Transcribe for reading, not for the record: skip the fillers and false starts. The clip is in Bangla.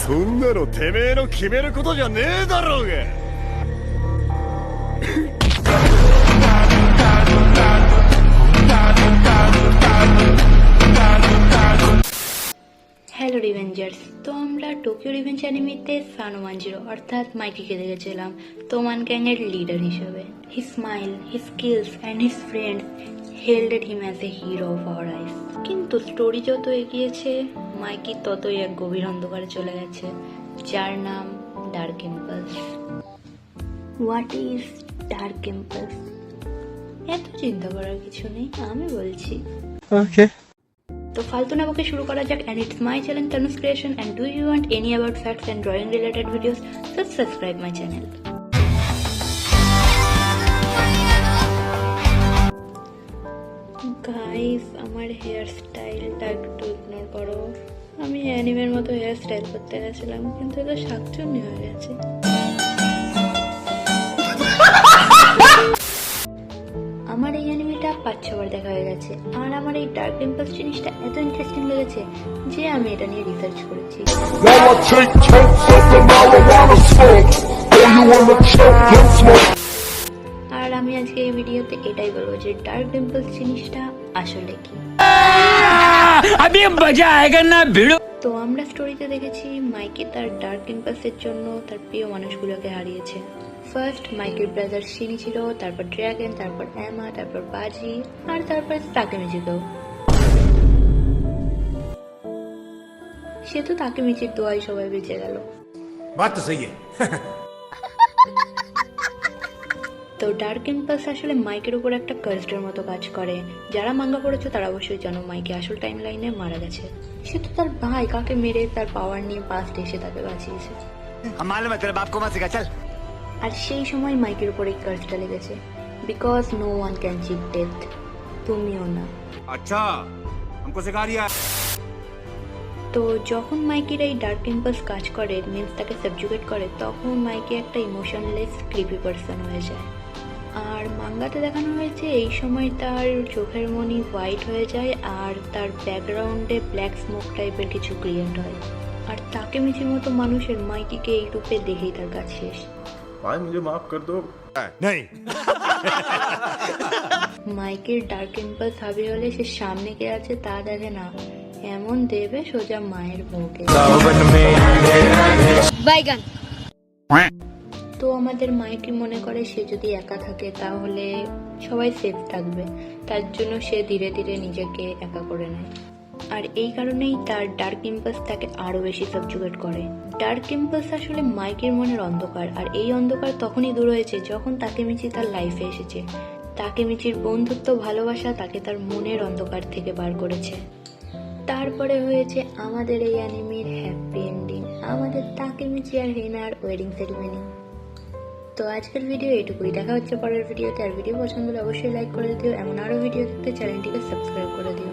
そんなのてめえの決めることじゃねえだろうが。হ্যালো রিভেঞ্জার্স। তো আমরা টোকিও রিভেঞ্জ অ্যানিমেতে সানো মানজিরো অর্থাৎ মাইকিকে দেখেছিলাম তোমান গ্যাংয়ের লিডার হিসেবে। His smile, his skills and his friends helded him as a hero of our eyes. কিন্তু স্টোরি যত এগিয়েছে মাইকি ততই এক গভীর অন্ধকারে চলে গেছে, যার নাম dark impulse. What is dark impulse? এত চিন্তা করার কিছু নেই, আমি বলছি। ওকে, তো ফালতু না বকে শুরু করা যাক। and it's my channel Tanu's Creation, and do you want any about facts and drawing related videos, so subscribe my channel. Guys, আমার হেয়ার স্টাইলটা একটু ইগনোর করো। আমি অ্যানিমের মতো হেয়ার স্টাইল করতে গেছিলাম, কিন্তু এটা শাকচুন্নি হয়ে গেছে। আমার এই অ্যানিমেটা 5-6 বার দেখা হয়ে গেছে, আর আমার এই ডার্ক ইম্পালস জিনিসটা এত ইন্টারেস্টিং লেগেছে যে আমি এটা নিয়ে রিসার্চ করেছি। আর আমি আজকে এই ভিডিওতে এটাই বলবো যে ডার্ক ইম্পালস জিনিসটা আসলে কি। তো আমরা স্টোরিতে দেখেছি মাইকি তার ডার্ক ইম্পালসের জন্য তার প্রিয় মানুষগুলোকে হারিয়েছে। ফার্স্ট মাইকের ব্রাদার শিনিচিরো, তারপর ড্রাগন, তারপর এমা, তারপর বাজি, আর তারপর তাকেমিচিকেও। সে তো তাকেমিচির দোয়াই সবাই বেঁচে গেল। তো ডার্ক ইম্পালস আসলে মাইকের উপর একটা কার্সের মতো কাজ করে। যারা মাঙ্গা পড়েছো তারা অবশ্যই জানো মাইকে আসল টাইম লাইনে মারা গেছে। সে তো তার ভাই কাকে মেরে তার পাওয়ার নিয়ে পাস্ট এসে তাকে বাঁচিয়েছে। আর সেই সময় মাইকের উপর এই কার্সটা লেগেছে, because no one can cheat death, তুমিও না। আচ্ছা, हमको सिखा दिया। তো যখন মাইকের এই ডার্ক ইম্পালস কাজ করে, মিন্স তাকে সাবজুগেট করে, তখন মাইকে একটা ইমোশনলেস ক্রিপি পার্সন হয়ে যায়। আর মাঙ্গাতে দেখানো হয়েছে এই সময় তার চোখের মনি হোয়াইট হয়ে যায় আর তার ব্যাকগ্রাউন্ডে ব্ল্যাক স্মোক টাইপের কিছু ক্রিয়েট হয়। আর তাকেমিচির মতো মানুষের মাইকিকে এই রূপে দেখেই তার কাজ শেষ। भाई मुझे माफ कर दो। नहीं। মাইকের ডার্ক ইম্পালস হাবি হলে সে সামনে কে আছে তা দেখে না, এমন দেবে সোজা মায়ের বউকে। তো আমাদের মাইকি মনে করে সে যদি একা থাকে তাহলে সবাই সেফ থাকবে, তার জন্য সে ধীরে ধীরে নিজেকে একা করে নেয়। আর এই কারণেই তার ডার্ক ইম্পালস তাকে আরো বেশি সাবজুগেট করে। ডার্ক ইম্পালস আসলে মাইকের মনের অন্ধকার, আর এই অন্ধকার তখনই দূর হয়েছে যখন তাকেমিচি তার লাইফে এসেছে। তাকেমিচির বন্ধুত্ব, ভালোবাসা তাকে তার মনের অন্ধকার থেকে বার করেছে। তারপরে হয়েছে আমাদের এই অ্যানিমের হ্যাপি এন্ডিং, আমাদের তাকেমিচি আর হেনার ওয়েডিং সেরিমনি। তো আজকের ভিডিও এটুকুই, দেখা হচ্ছে পরের ভিডিওতে। আর ভিডিও পছন্দ হলে অবশ্যই লাইক করে দিও, এমন আরো ভিডিও দেখতে চ্যানেলটিকে সাবস্ক্রাইব করে দিও।